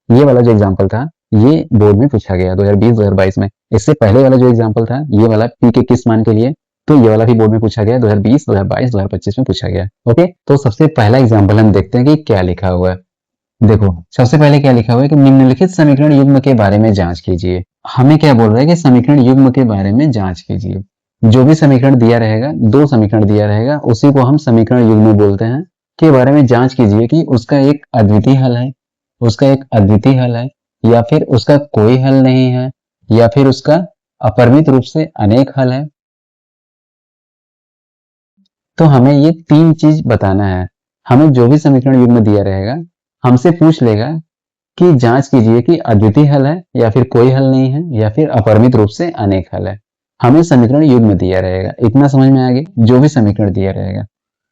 ये वाला जो एग्जाम्पल था ये बोर्ड में पूछा गया 2020-2022 में। इससे पहले वाला जो एग्जाम्पल था ये वाला पी के किस मान के लिए, तो ये वाला भी बोर्ड में पूछा गया 2020, 2022, 2025 में पूछा गया। ओके, तो सबसे पहला एग्जाम्पल हम देखते हैं कि क्या लिखा हुआ है। देखो सबसे पहले क्या लिखा हुआ है कि निम्नलिखित समीकरण युग्म के बारे में जांच कीजिए। हमें क्या बोल रहा है कि समीकरण युग्म के बारे में जांच कीजिए। जो भी समीकरण दिया रहेगा, दो समीकरण दिया रहेगा, उसी को हम समीकरण युग्म बोलते हैं। के बारे में जांच कीजिए कि उसका एक अद्वितीय हल है, उसका एक अद्वितीय हल है, या फिर उसका कोई हल नहीं है, या फिर उसका अपरिमित रूप से अनेक हल है। तो हमें ये तीन चीज बताना है। हमें जो भी समीकरण युग्म दिया रहेगा हमसे पूछ लेगा कि जांच कीजिए कि अद्वितीय हल है, या फिर कोई हल नहीं है, या फिर अपरिमित रूप से अनेक हल है। हमें समीकरण युग्म दिया रहेगा, इतना समझ में आ गया। जो भी समीकरण दिया रहेगा,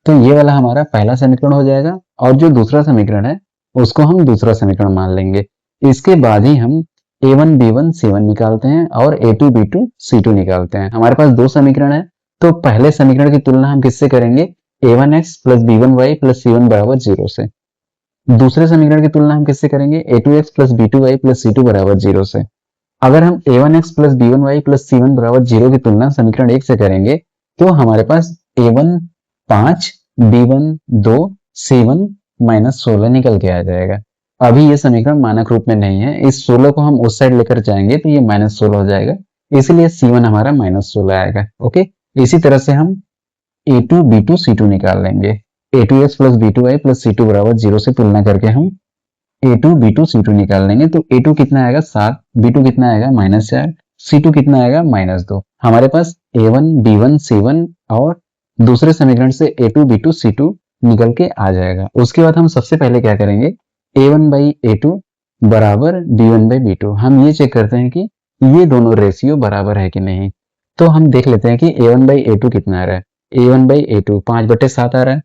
तो ये वाला हमारा पहला समीकरण हो जाएगा, और जो दूसरा समीकरण है उसको हम दूसरा समीकरण मान लेंगे। इसके बाद ही हम a1 b1 c1 निकालते हैं और a2 b2 c2 निकालते हैं। हमारे पास दो समीकरण है, तो पहले समीकरण की तुलना हम किससे करेंगे, a1x plus b1y plus c1 बराबर 0 से। दूसरे समीकरण की तुलना हम किससे करेंगे, a2x plus b2y plus c2 बराबर 0 से। अगर हम a1x plus b1y plus c1 बराबर 0 की तुलना समीकरण 1 से करेंगे, तो हमारे पास a1 5, b1 2, c1 -16 निकल के आ जाएगा। अभी ये समीकरण मानक रूप में नहीं है, इस 16 को हम उस साइड लेकर जाएंगे तो ये -16 हो जाएगा, इसलिए c1 हमारा -16 आएगा। ओके, इसी तरह से हम a2 b2 c2 निकाल लेंगे। a2x plus b2y plus c2 बराबर 0 से तुलना करके हम a2 b2 c2 निकाल लेंगे। तो a2 कितना आएगा 7, b2 कितना आएगा -4, c2 कितना आएगा -2। हमारे पास a1 b1 c1 और दूसरे समीकरण से a2 b2 c2 निकल के आ जाएगा। उसके बाद हम सबसे पहले क्या करेंगे, a1 बाई a2 बराबर b1 बाई b2। हम ये चेक करते हैं कि ये दोनों रेशियो बराबर है कि नहीं। तो हम देख लेते हैं कि a1 बाई a2 कितना आ रहा है। a1 बाई a2 5/7 आ रहा है।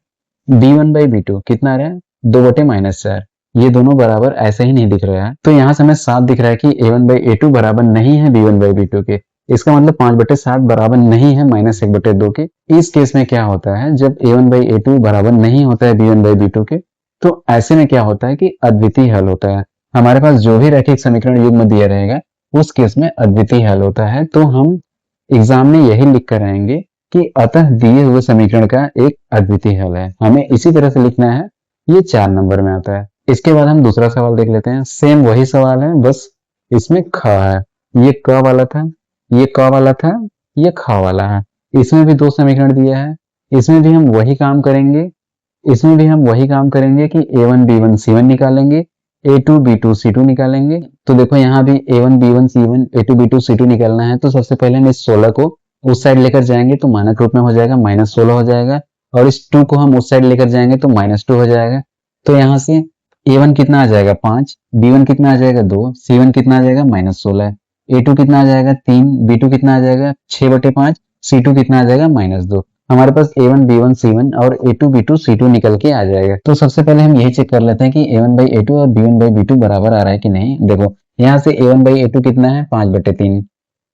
b1 बाई b2 कितना आ रहा है, 2/-4। ये दोनों बराबर ऐसे ही नहीं दिख रहा है, तो यहाँ से हमें साफ दिख रहा है कि a1 बाई a2 बराबर नहीं है b1 बाई b2 के। इसका मतलब 5/7 बराबर नहीं है -1/2 के। इस केस में क्या होता है, जब a1 बाई a2 बराबर नहीं होता है b1 बाई b2 के, तो ऐसे में क्या होता है कि अद्वितीय हल होता है। हमारे पास जो भी रैखिक समीकरण युग्म दिया रहेगा उस केस में अद्वितीय हल होता है। तो हम एग्जाम में यही लिख कर आएंगे कि अतः दिए हुए समीकरण का एक अद्वितीय हल है। हमें इसी तरह से लिखना है, ये 4 नंबर में आता है। इसके बाद हम दूसरा सवाल देख लेते हैं। सेम वही सवाल है, बस इसमें ख है। ये क वाला था, ये क वाला था, ये ख वाला है। इसमें भी दो समीकरण दिया है, इसमें भी हम वही काम करेंगे। इसमें भी हम वही काम करेंगे कि a1 b1 c1 निकालेंगे, a2 b2 c2 निकालेंगे। तो देखो यहाँ भी a1 b1 c1 a2 b2 c2 निकालना है, तो सबसे पहले हम इस 16 को उस साइड लेकर जाएंगे तो मानक रूप में हो जाएगा, -16 हो जाएगा। और इस 2 को हम उस साइड लेकर जाएंगे तो -2 हो जाएगा। तो यहाँ से a1 कितना आ जाएगा 5, b1 कितना आ जाएगा 2, c1 कितना आ जाएगा -16, a2 कितना आ जाएगा 3, b2 कितना आ जाएगा 6/5, c2 कितना आ जाएगा -2। हमारे पास a1 b1 c1 और a2 b2 c2 निकल के आ जाएगा। तो सबसे पहले हम यही चेक कर लेते हैं कि a1 बाई a2 और b1 बाई b2 बराबर आ रहा है कि नहीं। देखो यहाँ से a1 बाई a2 कितना है 5/3,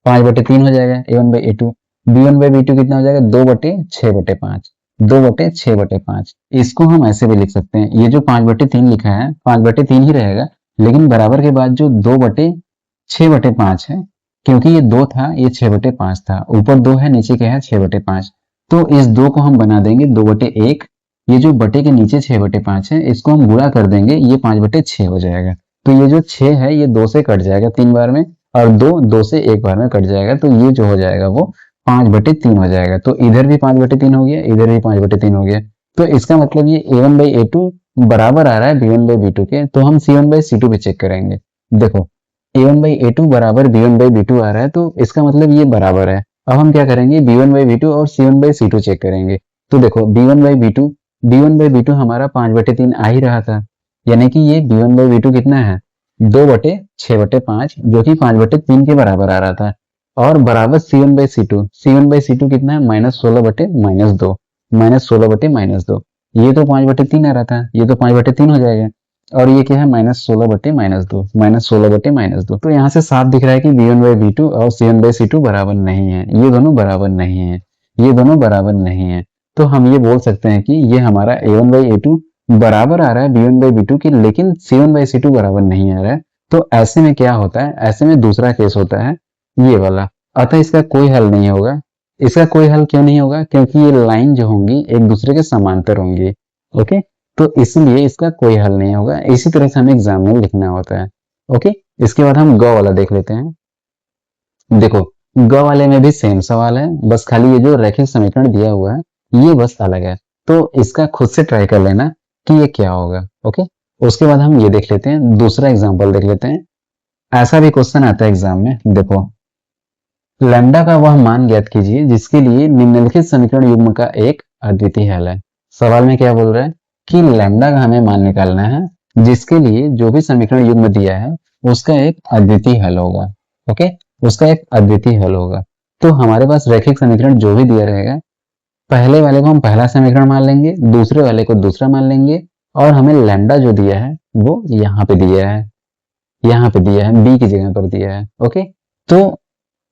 5/3 हो जाएगा a1 by a2। b1 by b2 कितना हो जाएगा 2/6/5, 2/6/5। इसको हम ऐसे भी लिख सकते हैं, ये जो 5/3 लिखा है 5/3 ही रहेगा, लेकिन बराबर के बाद जो 2/6/5 है, क्योंकि ये 2 था ये 6/5 था, ऊपर 2 है नीचे क्या है 6/5। तो इस 2 को हम बना देंगे 2/1। ये जो बटे के नीचे 6/5 है इसको हम गुणा कर देंगे, ये 5/6 हो जाएगा। तो ये जो 6 है ये 2 से कट जाएगा 3 बार में, और 2 से 1 बार में कट जाएगा। तो ये जो हो जाएगा वो 5/3 हो जाएगा। तो इधर भी 5/3 हो गया, इधर भी 5/3 हो गया। तो इसका मतलब ये a1 बाई a2 बराबर आ रहा है b1 बाई b2 के। तो हम c1 बाई c2 भी चेक करेंगे। देखो a1 बाई a2 बराबर b1 बाई b2 आ रहा है, तो इसका मतलब ये बराबर है। अब हम क्या करेंगे, b1 बाई b2 और c1 बाई c2 चेक करेंगे। तो देखो b1 बाई b2 हमारा 5/3 आ ही रहा था, यानी कि ये b1 बाई b2 कितना है 2/6/5, जो कि 5/3 के बराबर आ रहा था। और बराबर c1 बाई c2 कितना है -16/-2, -16/-2। ये तो 5/3 आ रहा था, ये तो 5/3 हो जाएगा। और ये क्या है -16/-2, -16/-2। तो यहाँ से साफ दिख रहा है कि b1 बाई b2 और c1 बाई c2 बराबर नहीं है, ये दोनों बराबर नहीं है, ये दोनों बराबर नहीं है। तो हम ये बोल सकते हैं कि ये हमारा a1 बाई a2 बराबर आ रहा है b1 बाई b2 के, लेकिन c1 बाई c2 बराबर नहीं आ रहा है। तो ऐसे में क्या होता है, ऐसे में दूसरा केस होता है ये वाला। अतः इसका कोई हल नहीं होगा। इसका कोई हल क्यों नहीं होगा, क्योंकि ये लाइन जो होंगी एक दूसरे के समांतर होंगी। ओके, तो इसलिए इसका कोई हल नहीं होगा। इसी तरह से हमें एग्जाम में लिखना होता है। ओके, इसके बाद हम ग वाला देख लेते हैं। देखो, ग वाले में भी सेम सवाल है, बस खाली ये जो रैखिक समीकरण दिया हुआ है ये बस अलग है। तो इसका खुद से ट्राई कर लेना कि ये क्या होगा। ओके, उसके बाद हम ये देख लेते हैं, दूसरा एग्जाम्पल देख लेते हैं। ऐसा भी क्वेश्चन आता है एग्जाम में। देखो, लैम्डा का वह मान ज्ञात कीजिए जिसके लिए निम्नलिखित समीकरण युग्म का एक अद्वितीय हल है। सवाल में क्या बोल रहा है कि लैम्डा का हमें मान निकालना है जिसके लिए जो भी समीकरण युग्म दिया है उसका एक अद्वितीय हल होगा। ओके, उसका एक अद्वितीय हल होगा। तो हमारे पास रैखिक समीकरण जो भी दिया रहेगा, पहले वाले को हम पहला समीकरण मान लेंगे, दूसरे वाले को दूसरा मान लेंगे, और हमें लैम्डा जो दिया है वो यहाँ पे दिया है, यहाँ पे दिया है, बी की जगह पर दिया है। ओके, तो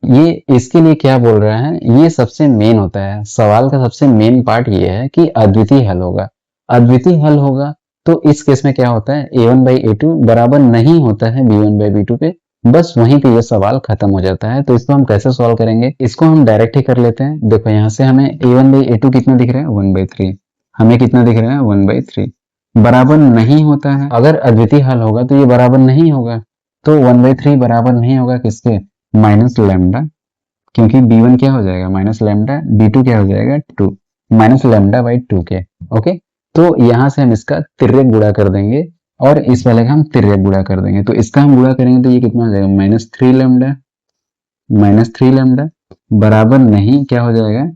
ये इसके लिए क्या बोल रहा है, ये सबसे मेन होता है, सवाल का सबसे मेन पार्ट ये है कि अद्वितीय हल होगा। अद्वितीय हल होगा तो इस केस में क्या होता है, a1 बाई ए टू बराबर नहीं होता है b1 बाई b2 पे। बस वहीं पे ये सवाल खत्म हो जाता है। तो इसको हम कैसे सॉल्व करेंगे, इसको हम डायरेक्ट ही कर लेते हैं। देखो, यहाँ से हमें a1 बाई a2 कितना दिख रहा है, 1/3। हमें कितना दिख रहा है, 1/3। बराबर नहीं होता है, अगर अद्वितीय हल होगा तो ये बराबर नहीं होगा। तो 1/3 बराबर नहीं होगा किसके, माइनस लैम्डा, क्योंकि b1 क्या हो जाएगा माइनस लैम्डा, b2 क्या हो जाएगा 2, माइनस लैम्डा बाई 2 के। ओके, तो यहाँ से हम इसका तिर्यक गुणा कर देंगे और इस वाले का हम तिर्यक गुणा कर देंगे। तो इसका हम गुणा करेंगे तो ये कितना हो जाएगा, -3 लैम्डा, -3 लैम्डा बराबर नहीं, क्या हो जाएगा,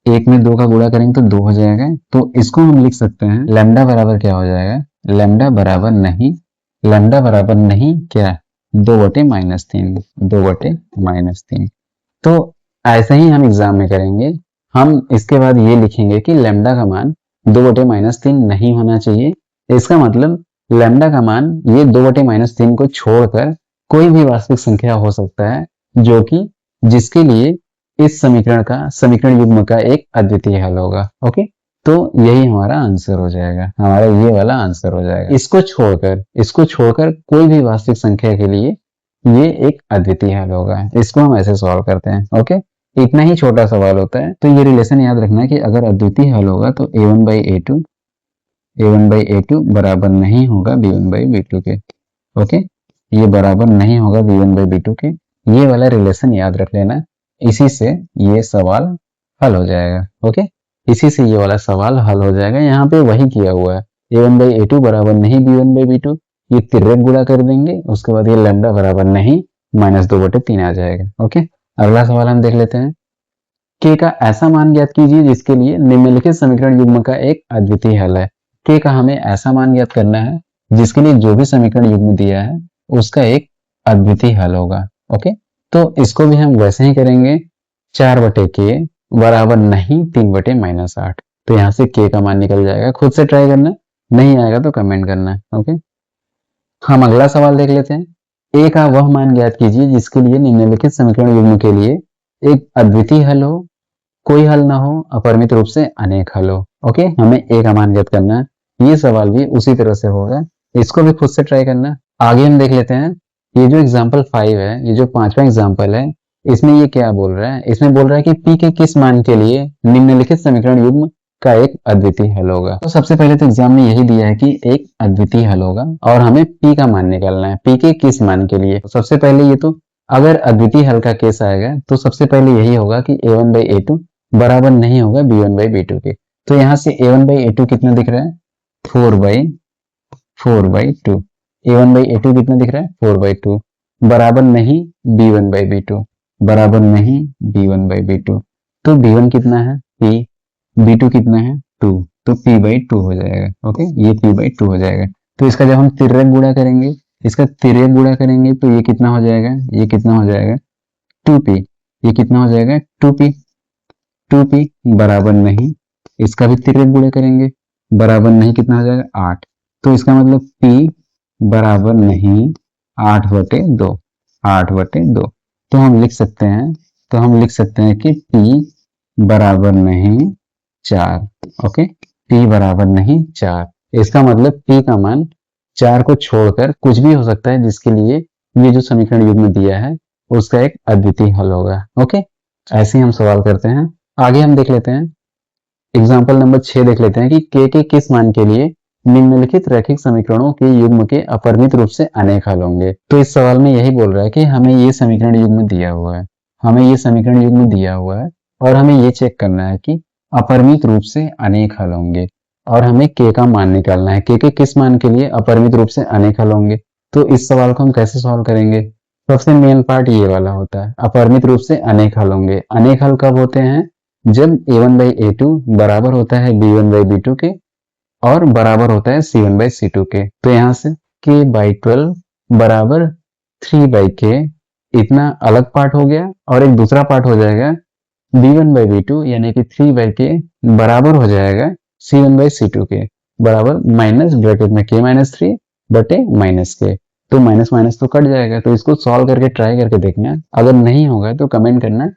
एक में दो का गुणा करेंगे तो 2 हो जाएगा। तो इसको हम लिख सकते हैं लैम्डा बराबर क्या हो जाएगा, लैम्डा बराबर नहीं, लैम्डा बराबर नहीं क्या, 2/-3, 2/-3। तो ऐसे ही हम एग्जाम में करेंगे। हम इसके बाद ये लिखेंगे कि लैम्डा का मान 2/-3 नहीं होना चाहिए। इसका मतलब लैम्डा का मान ये 2/-3 को छोड़कर कोई भी वास्तविक संख्या हो सकता है जो कि जिसके लिए इस समीकरण युग्म का एक अद्वितीय हल होगा। ओके, तो यही हमारा आंसर हो जाएगा, हमारा ये वाला आंसर हो जाएगा। इसको छोड़कर कोई भी वास्तविक संख्या के लिए ये एक अद्वितीय हल होगा। इसको हम ऐसे सॉल्व करते हैं। ओके, इतना ही छोटा सवाल होता है। तो ये रिलेशन याद रखना है कि अगर अद्वितीय हल होगा तो a1 बाई a2 बराबर नहीं होगा b1 बाई b2 के। ओके, ये बराबर नहीं होगा b1 बाई b2 के। ये वाला रिलेशन याद रख लेना, इसी से ये सवाल हल हो जाएगा। ओके, इसी से ये वाला सवाल हल हो जाएगा। यहाँ पे वही किया हुआ है, a1 बाई a2 बराबर नहीं b1 बाई b2, ये तिर्यक गुणा कर देंगे, उसके बाद ये लैम्डा बराबर नहीं, -2/3 आ जाएगा। ओके, अगला सवाल हम देख लेते हैं। k का ऐसा मान ज्ञात कीजिए जिसके लिए निम्नलिखित समीकरण युग्म का एक अद्वितीय हल है। k का हमें ऐसा मान ज्ञात करना है जिसके लिए जो भी समीकरण युग्म दिया है उसका एक अद्वितीय हल होगा। ओके, तो इसको भी हम वैसे ही करेंगे, 4/k बराबर नहीं 3/-8। तो यहाँ से k का मान निकल जाएगा। खुद से ट्राई करना, नहीं आएगा तो कमेंट करना। ओके, हम अगला सवाल देख लेते हैं। a का वह मान ज्ञात कीजिए जिसके लिए निम्नलिखित समीकरण युग्म के लिए एक अद्वितीय हल हो, कोई हल ना हो, अपरिमित रूप से अनेक हल हो। ओके, हमें a का मान ज्ञात करना है। ये सवाल भी उसी तरह से होगा, इसको भी खुद से ट्राई करना। आगे हम देख लेते हैं, ये जो एग्जाम्पल 5 है, ये जो 5वां एग्जाम्पल है, इसमें ये क्या बोल रहा है, इसमें बोल रहा है कि p के किस मान के लिए निम्नलिखित समीकरण युग्म का एक अद्वितीय हल होगा। तो सबसे पहले तो एग्जाम में यही दिया है कि एक अद्वितीय हल होगा और हमें p का मान निकालना है, p के किस मान के लिए। तो सबसे पहले ये तो अगर अद्वितीय हल का केस आएगा तो सबसे पहले यही होगा कि a1 बाई a2 बराबर नहीं होगा b1 बाई b2 के। तो यहाँ से a1 बाई a2 कितना दिख रहा है, 4/2। a1 बाई a2 कितना दिख रहा है, 4/2 बराबर नहीं b1 बाई b2, बराबर नहीं b1 बाई b2। तो b1 कितना है p, b2 कितना है 2, तो p/2 हो जाएगा। ओके, ये p/2 हो जाएगा। तो इसका जब हम तिर्यक गुणा करेंगे, इसका तिर्यक गुणा करेंगे तो ये कितना हो जाएगा, ये कितना हो जाएगा 2p, ये कितना हो जाएगा 2p बराबर नहीं, इसका भी तिर्यक गुणा करेंगे, बराबर नहीं कितना हो जाएगा 8। तो इसका मतलब p बराबर नहीं 8/2, 8/2। तो हम लिख सकते हैं, कि p बराबर नहीं 4। ओके, p बराबर नहीं 4। इसका मतलब p का मान 4 को छोड़कर कुछ भी हो सकता है, जिसके लिए ये जो समीकरण युग्म दिया है उसका एक अद्वितीय हल होगा। ओके, ऐसे ही हम सवाल करते हैं। आगे हम देख लेते हैं एग्जाम्पल नंबर 6 देख लेते हैं कि के किस मान के लिए निम्नलिखित रैखिक समीकरणों के युग्म के अपरिमित रूप से अनेक हल होंगे। तो इस सवाल में यही बोल रहा है कि हमें ये समीकरण युग्म दिया हुआ है, हमें ये समीकरण युग्म दिया हुआ है और हमें ये चेक करना है कि अपरिमित रूप से अनेक हल होंगे और हमें के का मान निकालना है। के किस मान के लिए अपरिमित रूप से अनेक हल होंगे। तो इस सवाल को हम कैसे सॉल्व करेंगे। सबसे मेन पार्ट ये वाला होता है, अपरिमित रूप से अनेक हल होंगे। अनेक हल कब होते हैं, जब a1 बाई ए टू बराबर होता है b1 बाई बी टू के और बराबर होता है c1 बाई सी टू के। तो यहाँ से k बाई 12 बराबर 3 बाई के, इतना अलग पार्ट हो गया और एक दूसरा पार्ट हो जाएगा b1 बाई बी टू यानी कि 3 बाई के बराबर हो जाएगा c1 बाई सी टू के बराबर माइनस ब्रैकेट में k माइनस 3 बटे माइनस के। तो माइनस माइनस तो कट जाएगा। तो इसको सॉल्व करके ट्राई करके देखना, अगर नहीं होगा तो कमेंट करना